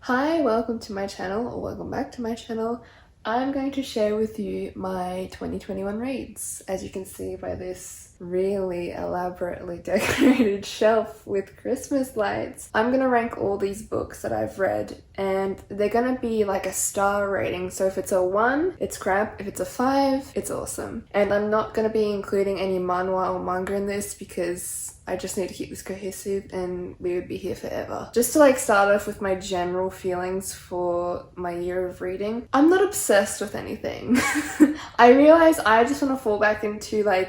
Hi, welcome to my channel, or welcome back to my channel. I'm going to share with you my 2021 reads. As you can see by this really elaborately decorated shelf with Christmas lights, I'm gonna rank all these books that I've read, and they're gonna be like a star rating. So if it's a 1, it's crap. If it's a 5, it's awesome. And I'm not gonna be including any manhwa or manga in this because I just need to keep this cohesive and we would be here forever. Just to start off with my general feelings for my year of reading, I'm not obsessed with anything. I realize I just want to fall back into a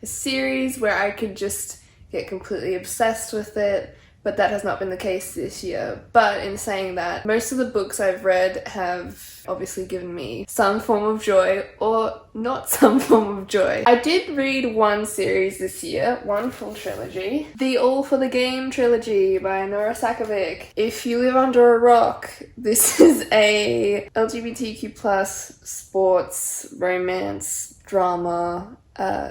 series where I could just get completely obsessed with it, but that has not been the case this year. But in saying that, most of the books I've read have obviously given me some form of joy or not some form of joy. I did read one series this year, one full trilogy, the All for the Game trilogy by Nora Sakavic. If you live under a rock, this is a LGBTQ plus sports romance drama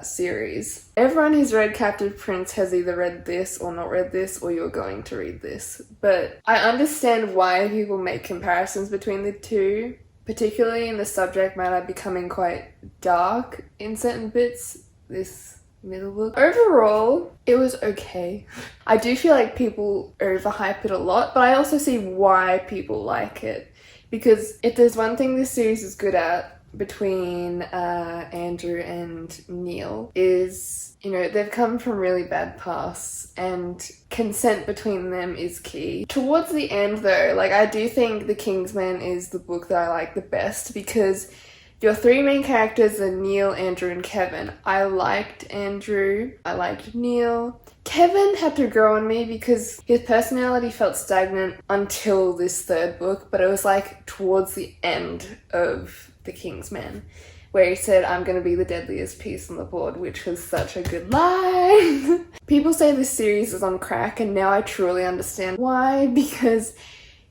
series. Everyone who's read Captive Prince has either read this or not read this, or you're going to read this. But I understand why people make comparisons between the two, particularly in the subject matter becoming quite dark in certain bits. This middle book. Overall, it was okay. I do feel like people overhype it a lot, but I also see why people like it. Because if there's one thing this series is good at, between Andrew and Neil, is, they've come from really bad pasts and consent between them is key. Towards the end though, I do think The Kingsman is the book that I like the best because your three main characters are Neil, Andrew, and Kevin. I liked Andrew, I liked Neil. Kevin had to grow on me because his personality felt stagnant until this third book, but it was towards the end of The Kingsman, where he said, "I'm going to be the deadliest piece on the board," which was such a good line. People say this series is on crack, and now I truly understand why, because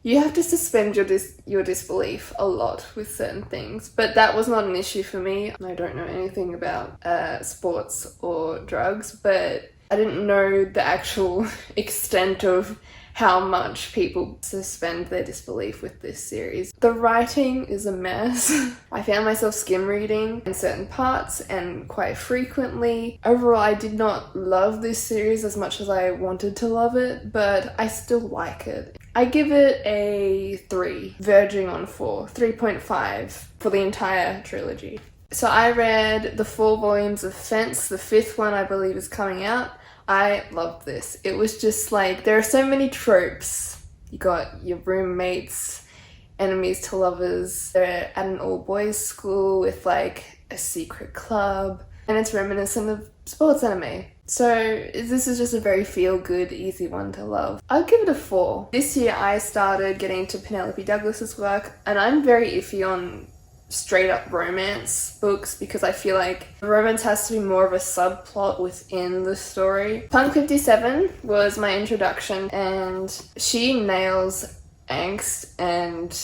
you have to suspend your disbelief a lot with certain things, but that was not an issue for me. I don't know anything about sports or drugs, but I didn't know the actual extent of how much people suspend their disbelief with this series. The writing is a mess. I found myself skim reading in certain parts and quite frequently. Overall, I did not love this series as much as I wanted to love it, but I still like it. I give it a 3, verging on 4, 3.5 for the entire trilogy. So I read the 4 volumes of Fence. The 5th one, I believe, is coming out. I loved this. It was just there are so many tropes. You got your roommates, enemies to lovers. They're at an all-boys school with a secret club, and it's reminiscent of sports anime. So this is just a very feel-good, easy one to love. I'll give it a 4. This year I started getting into Penelope Douglas's work, and I'm very iffy on straight up romance books because I feel like the romance has to be more of a subplot within the story. Punk 57 was my introduction, and she nails angst and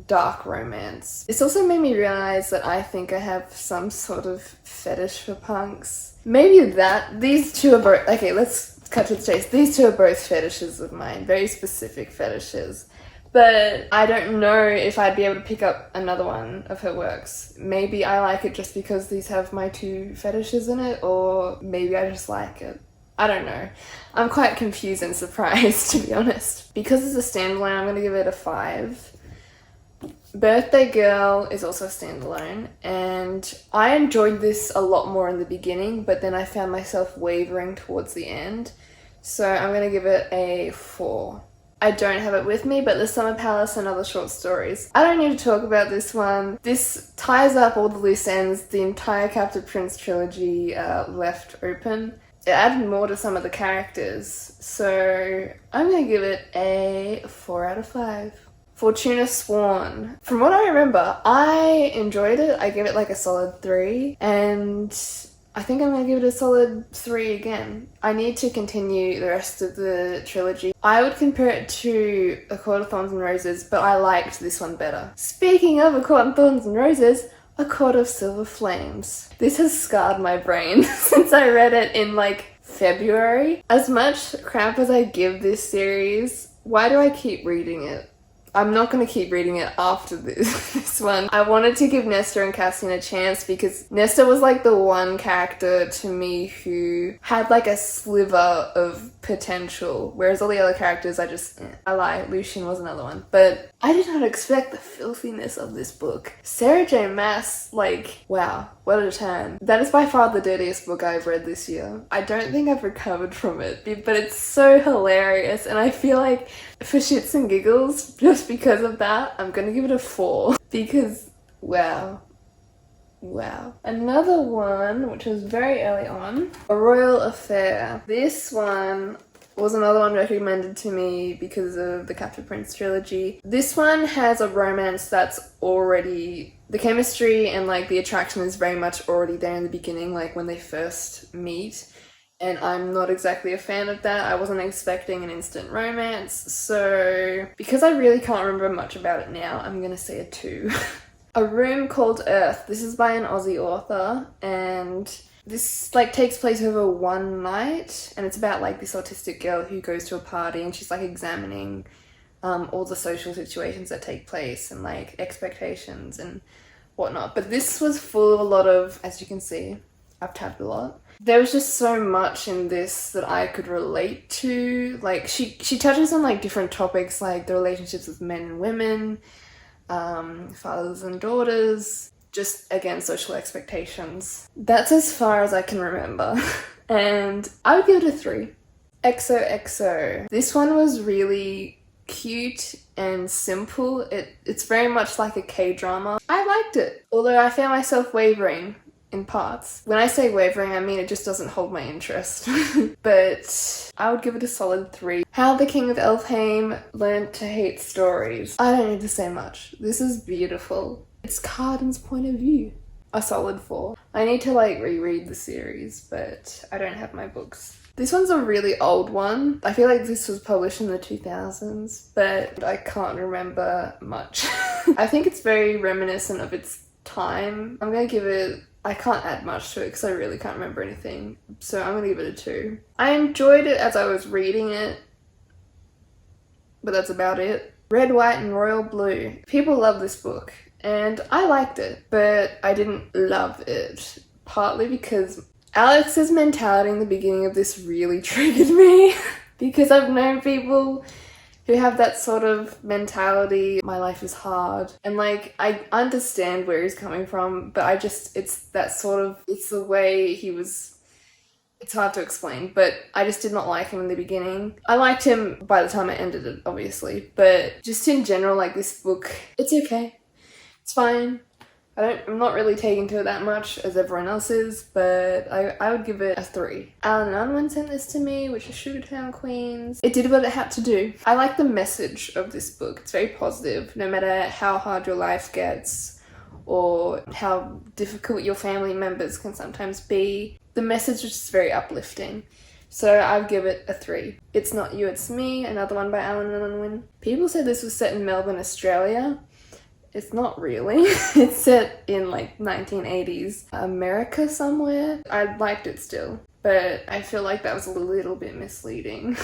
dark romance. This also made me realize that I think I have some sort of fetish for punks. Maybe these two are both, okay, let's cut to the chase. These two are both fetishes of mine, very specific fetishes. But I don't know if I'd be able to pick up another one of her works. Maybe I like it just because these have my 2 fetishes in it, or maybe I just like it. I don't know. I'm quite confused and surprised, to be honest. Because it's a standalone, I'm going to give it a 5. Birthday Girl is also a standalone, and I enjoyed this a lot more in the beginning, but then I found myself wavering towards the end. So I'm going to give it a 4. I don't have it with me, but The Summer Palace and Other Short Stories. I don't need to talk about this one. This ties up all the loose ends the entire Captive Prince trilogy left open. It added more to some of the characters, so I'm going to give it a 4 out of 5. Fortuna Sworn. From what I remember, I enjoyed it. I gave it a solid 3, and I think I'm going to give it a solid 3 again. I need to continue the rest of the trilogy. I would compare it to A Court of Thorns and Roses, but I liked this one better. Speaking of A Court of Thorns and Roses, A Court of Silver Flames. This has scarred my brain since I read it in February. As much crap as I give this series, why do I keep reading it? I'm not going to keep reading it after this one. I wanted to give Nesta and Cassian a chance because Nesta was like the one character to me who had like a sliver of potential, whereas all the other characters I lie, Lucian was another one. But I did not expect the filthiness of this book. Sarah J Maas, like, wow, what a turn. That is by far the dirtiest book I've read this year. I don't think I've recovered from it, but it's so hilarious, and I feel like for shits and giggles, just because of that, I'm gonna give it a 4 because wow. Another one, which was very early on, A Royal Affair. This one was another one recommended to me because of the Captive Prince trilogy. This one has a romance that's already, the chemistry and like the attraction is very much already there in the beginning, like when they first meet. And I'm not exactly a fan of that. I wasn't expecting an instant romance. So because I really can't remember much about it now, I'm gonna say a 2. A Room Called Earth. This is by an Aussie author, and this like takes place over one night, and it's about like this autistic girl who goes to a party and she's like examining all the social situations that take place and like expectations and whatnot. But this was full of a lot of, as you can see, I've tabbed a lot. There was just so much in this that I could relate to. Like she touches on like different topics like the relationships with men and women, fathers and daughters, just again social expectations. That's as far as I can remember. And I would give it a 3. XOXO. This one was really cute and simple. It's very much like a K-drama. I liked it, although I found myself wavering in parts. When I say wavering, I mean it just doesn't hold my interest. But I would give it a solid 3. How the King of Elfheim Learned to Hate Stories. I don't need to say much. This is beautiful. It's Carden's point of view. A solid 4. I need to like reread the series, but I don't have my books. This one's a really old one. I feel like this was published in the 2000s, but I can't remember much. I think it's very reminiscent of its time. I'm gonna give it, I can't add much to it because I really can't remember anything, so I'm gonna give it a 2. I enjoyed it as I was reading it, but that's about it. Red, White and Royal Blue. People love this book, and I liked it, but I didn't love it. Partly because Alex's mentality in the beginning of this really triggered me because I've known people who have that sort of mentality. My life is hard, and like I understand where he's coming from, but it's that sort of, it's the way he was. It's hard to explain, but I just did not like him in the beginning. I liked him by the time I ended it, obviously, but just in general, like this book, it's okay, it's fine. I'm not really taking to it that much as everyone else is, but I would give it a 3. Alan Unwin sent this to me, which is Sugartown Queens. It did what it had to do. I like the message of this book. It's very positive. No matter how hard your life gets or how difficult your family members can sometimes be, the message is just very uplifting. So I'd give it a 3. It's Not You, It's Me, another one by Alan Unwin. People said this was set in Melbourne, Australia. It's not really. It's set in like 1980s America somewhere. I liked it still, but I feel like that was a little bit misleading.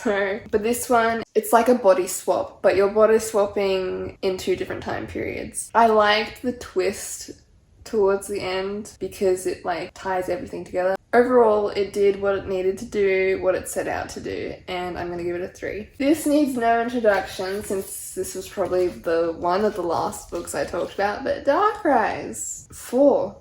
But this one, it's like a body swap, but you're body swapping in 2 different time periods. I liked the twist towards the end because it like ties everything together. Overall, it did what it needed to do, what it set out to do, and I'm going to give it a 3. This needs no introduction since this was probably the one of the last books I talked about, but Dark Rise, 4.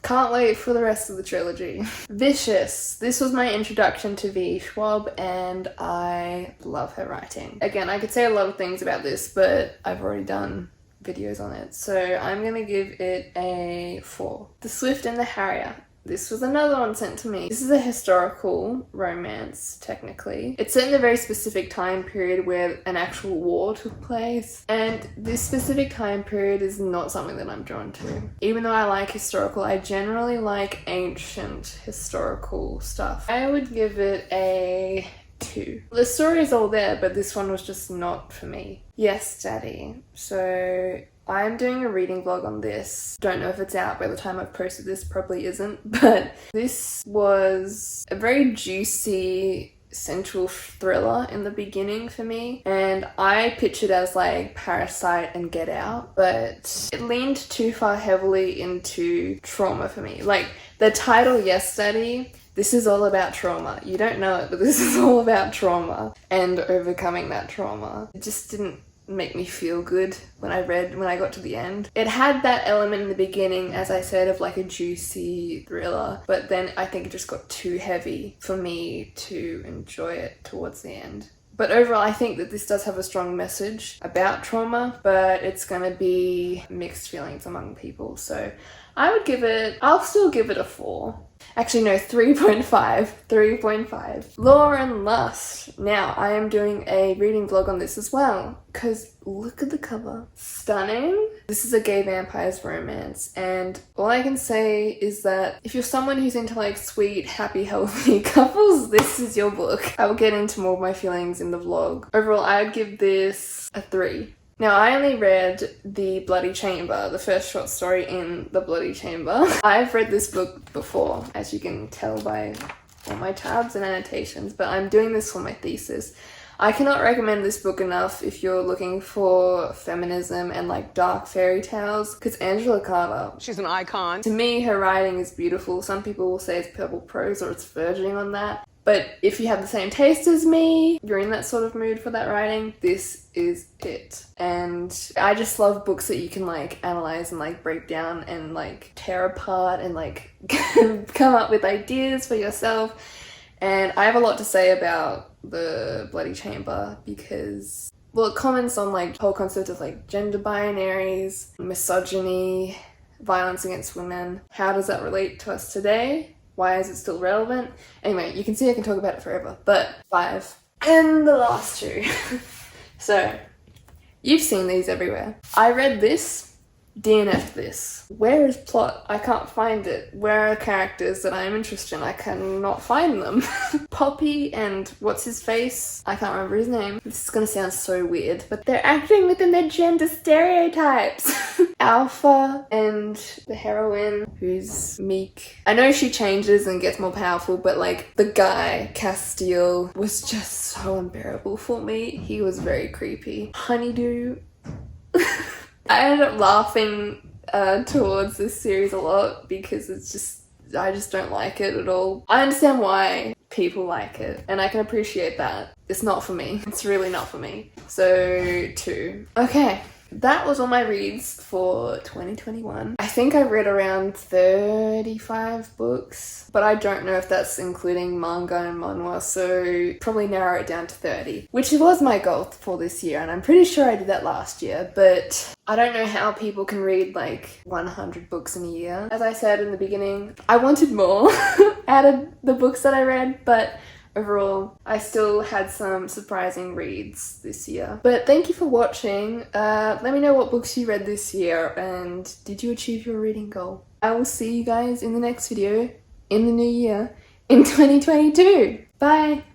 Can't wait for the rest of the trilogy. Vicious. This was my introduction to V. Schwab, and I love her writing. Again, I could say a lot of things about this, but I've already done videos on it, so I'm going to give it a 4. The Swift and the Harrier. This was another one sent to me. This is a historical romance, technically. It's set in a very specific time period where an actual war took place, and this specific time period is not something that I'm drawn to. Even though I like historical, I generally like ancient historical stuff. I would give it a 2. The story is all there, but this one was just not for me. Yes, Daddy. So I'm doing a reading vlog on this. Don't know if it's out by the time I've posted this, probably isn't, but this was a very juicy sensual thriller in the beginning for me, and I pictured as like Parasite and Get Out, but it leaned too far heavily into trauma for me. Like the title Yes Daddy, this is all about trauma. You don't know it, but this is all about trauma and overcoming that trauma. It just didn't make me feel good when I got to the end. It had that element in the beginning, as I said, of like a juicy thriller, but then I think it just got too heavy for me to enjoy it towards the end. But overall, I think that this does have a strong message about trauma, but it's gonna be mixed feelings among people. So I'll still give it a 4. Actually, no, 3.5. 3.5. Law and Lust. Now, I am doing a reading vlog on this as well, because look at the cover. Stunning. This is a gay vampires romance, and all I can say is that if you're someone who's into like sweet, happy, healthy couples, this is your book. I will get into more of my feelings in the vlog. Overall, I'd give this a 3. Now, I only read The Bloody Chamber, the first short story in The Bloody Chamber. I've read this book before, as you can tell by all my tabs and annotations, but I'm doing this for my thesis. I cannot recommend this book enough if you're looking for feminism and like dark fairy tales, because Angela Carter, she's an icon. To me, her writing is beautiful. Some people will say it's purple prose or it's verging on that. But if you have the same taste as me, you're in that sort of mood for that writing, this is it. And I just love books that you can like analyze and like break down and like tear apart and like come up with ideas for yourself. And I have a lot to say about The Bloody Chamber because, well, it comments on like the whole concept of like gender binaries, misogyny, violence against women. How does that relate to us today? Why is it still relevant? Anyway, you can see I can talk about it forever, but 5. And the last 2. So, you've seen these everywhere. I read this, DNF'd this. Where is plot? I can't find it. Where are characters that I'm interested in? I cannot find them. Poppy and what's his face? I can't remember his name. This is gonna sound so weird, but they're acting within their gender stereotypes. Alpha and the heroine, who's meek. I know she changes and gets more powerful, but like the guy, Castile, was just so unbearable for me. He was very creepy. Honeydew. I ended up laughing towards this series a lot because I just don't like it at all. I understand why people like it, and I can appreciate that. It's not for me. It's really not for me. So 2. Okay. That was all my reads for 2021. I think I read around 35 books, but I don't know if that's including manga and manhwa, so probably narrow it down to 30, which was my goal for this year, and I'm pretty sure I did that last year, but I don't know how people can read like 100 books in a year. As I said in the beginning, I wanted more out of the books that I read, but overall, I still had some surprising reads this year. But thank you for watching. Let me know what books you read this year and did you achieve your reading goal? I will see you guys in the next video in the new year in 2022. Bye!